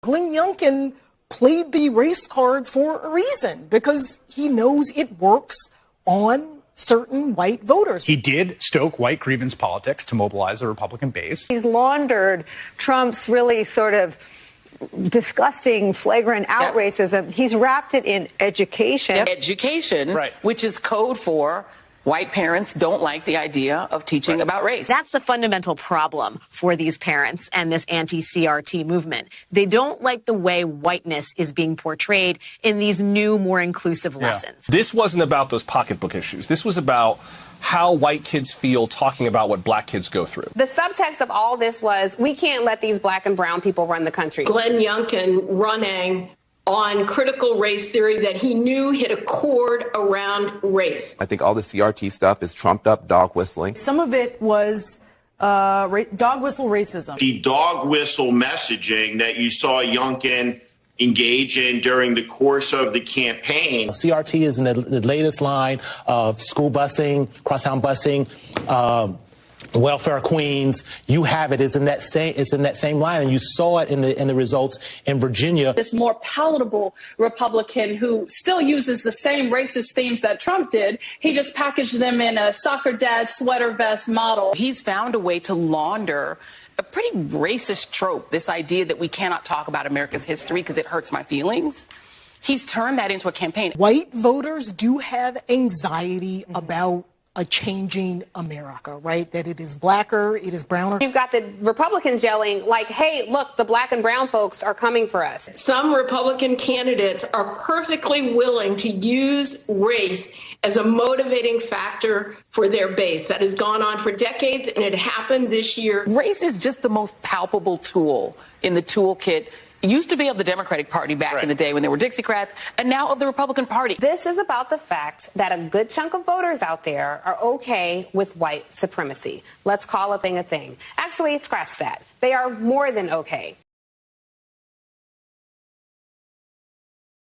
Glenn Youngkin played the race card for a reason, because he knows it works on certain white voters. He did stoke white grievance politics to mobilize the Republican base. He's laundered Trump's really sort of disgusting, flagrant out racism. He's wrapped it in education. Education, right, which is code for white parents don't like the idea of teaching about race. That's the fundamental problem for these parents and this anti-CRT movement. They don't like the way whiteness is being portrayed in these new, more inclusive lessons. This wasn't about those pocketbook issues. This was about how white kids feel talking about what black kids go through. The subtext of all this was, we can't let these black and brown people run the country. Glenn Youngkin running on critical race theory that he knew hit a chord around race. I think all the CRT stuff is trumped up dog whistling. Some of it was dog whistle racism. The dog whistle messaging that you saw Youngkin engage in during the course of the campaign. CRT is in the latest line of school busing, crosstown busing, welfare queens. You have it. It's in that same line, and you saw it in the results in Virginia. This more palatable Republican who still uses the same racist themes that Trump did. He just packaged them in a soccer dad sweater vest model. He's found a way to launder a pretty racist trope, this idea that we cannot talk about America's history because it hurts my feelings. He's turned that into a campaign. White voters do have anxiety about a changing America, right? That it is blacker, it is browner. You've got the Republicans yelling like, hey, look, the black and brown folks are coming for us. Some Republican candidates are perfectly willing to use race as a motivating factor for their base. That has gone on for decades, and it happened this year. Race is just the most palpable tool in the toolkit. It used to be of the Democratic Party back in the day when there were Dixiecrats, and now of the Republican Party. This is about the fact that a good chunk of voters out there are okay with white supremacy. Let's call a thing a thing. Actually, scratch that. They are more than okay